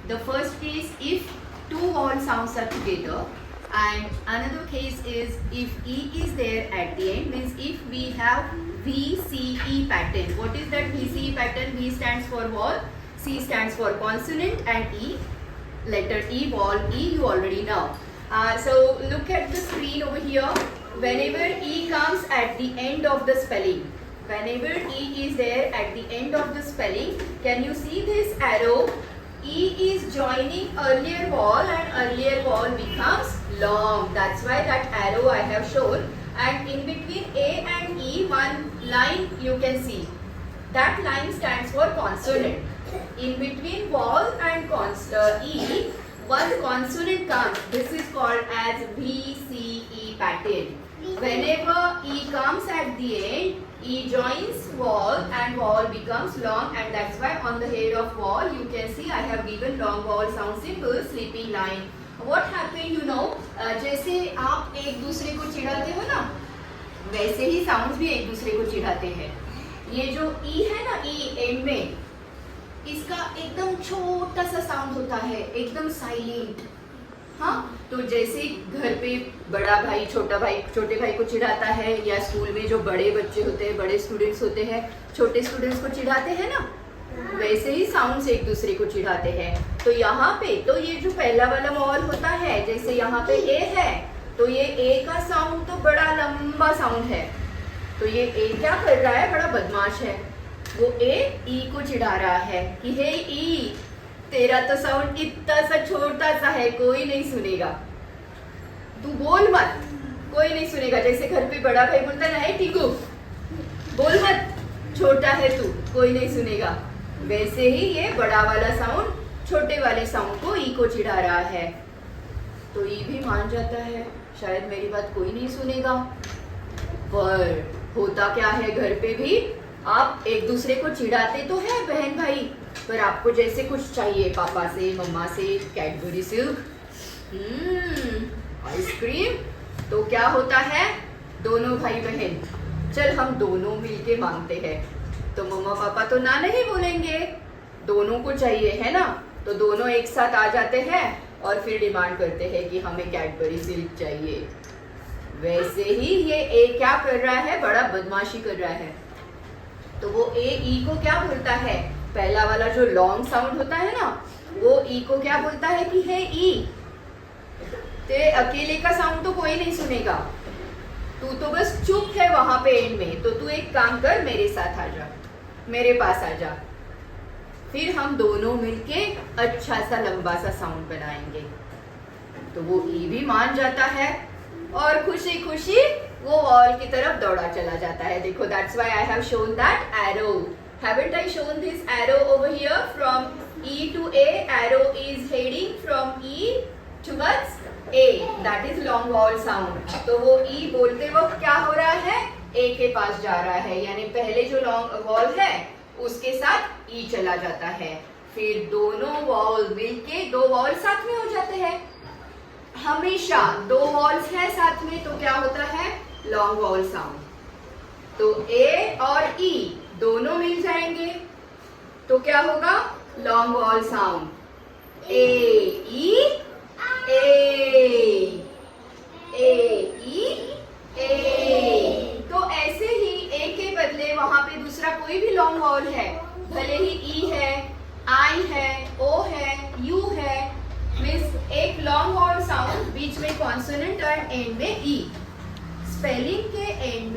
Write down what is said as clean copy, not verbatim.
The first case, if two vowel sounds are together, and another case is if E is there at the end, means if we have VCE pattern. What is that VCE pattern? V stands for vowel, C stands for consonant, and E, letter E, vowel E, you already know. So look at the screen over here. Whenever E comes at the end of the spelling, whenever E is there at the end of the spelling, can you see this arrow? E is joining earlier vowel and earlier vowel becomes long. That's why that arrow I have shown. And in between A and E, one line you can see. That line stands for consonant. In between vowel and E, one consonant comes. This is called as VCE pattern. Whenever E comes at the end, E joins vowel and vowel becomes long, and that's why on the head of vowel you can see I have given long vowel sound symbol, sleeping line. What happened, you know, जैसे आप एक दूसरे को चिढ़ाते हो ना, वैसे ही sounds भी एक दूसरे को चिढ़ाते हैं. ये जो E है ना, E एंड में, इसका एकदम छोटा सा साउंड होता है, एकदम साइलेंट. हाँ, तो जैसे घर पे बड़ा भाई छोटे भाई को चिढ़ाता है, या स्कूल में जो बड़े बच्चे होते हैं, बड़े स्टूडेंट्स होते हैं, छोटे स्टूडेंट्स को चिढ़ाते हैं ना, वैसे ही साउंड्स एक दूसरे को चिढ़ाते हैं. तो यहाँ पे तो ये जो पहला वाला वॉवल होता है, जैसे यहाँ पे ए है, तो ये ए का साउंड तो बड़ा लंबा साउंड है. तो ये ए क्या कर रहा है, बड़ा बदमाश है. वो ए ई को चिढ़ा रहा है कि हे ई, तेरा तो साउंड इतना सा छोटा सा है, कोई नहीं सुनेगा, तू बोल मत, कोई नहीं सुनेगा. जैसे घर पे बड़ा भाई बोलता है ना, हे टीकू बोल मत, छोटा है तू, कोई नहीं सुनेगा. वैसे ही ये बड़ा वाला साउंड छोटे वाले साउंड को ई को चिढ़ा रहा है. तो ई भी मान जाता है, शायद मेरी बात कोई नहीं सुनेगा. पर होता क्या है, घर पे भी आप एक दूसरे को चिढ़ाते तो है बहन भाई, पर आपको जैसे कुछ चाहिए, पापा से, मम्मा से, कैडबरी सिल्क, आइसक्रीम, तो क्या होता है, दोनों भाई बहन, चल हम दोनों मिलके मांगते हैं. तो मम्मा पापा तो ना नहीं बोलेंगे, दोनों को चाहिए है ना, तो दोनों एक साथ आ जाते हैं और फिर डिमांड करते हैं कि हमें कैडबरी सिल्क चाहिए. वैसे ही ये ए क्या कर रहा है, बड़ा बदमाशी कर रहा है. तो वो ए ई को क्या बोलता है, पहला वाला जो लॉन्ग साउंड होता है ना, वो ई को क्या बोलता है कि हे ई, तेरे अकेले का साउंड तो कोई नहीं सुनेगा, तू तो बस चुप है वहां पे एंड में, तो तू एक काम कर, मेरे साथ आ जा, मेरे पास आ जा, फिर हम दोनों मिलके अच्छा सा लंबा सा साउंड बनाएंगे. तो वो ई भी मान जाता है और खुशी खुशी वो वॉल की तरफ दौड़ा चला जाता है. देखो, that's why I have shown that arrow. Haven't I shown this arrow over here from E to A? Arrow is heading from E towards A. That is long vowel sound. तो वो E बोलते वक्त क्या हो रहा है, A के पास जा रहा है, यानी पहले जो long vowel है उसके साथ E चला जाता है. फिर दोनों vowel मिलके दो vowel साथ में हो जाते हैं. हमेशा दो vowels है साथ में तो क्या होता है, long vowel sound. तो A और E दोनों मिल जाएंगे तो क्या होगा, लॉन्ग वॉवल साउंड, ए ई ए, ए ई ए. तो ऐसे ही ए के बदले वहां पे दूसरा कोई भी लॉन्ग वॉवल है, भले ही ई है, आई है, ओ है, यू है, मीन्स एक लॉन्ग वॉवल साउंड, बीच में कॉन्सोनेंट और एंड में ई. स्पेलिंग के एंड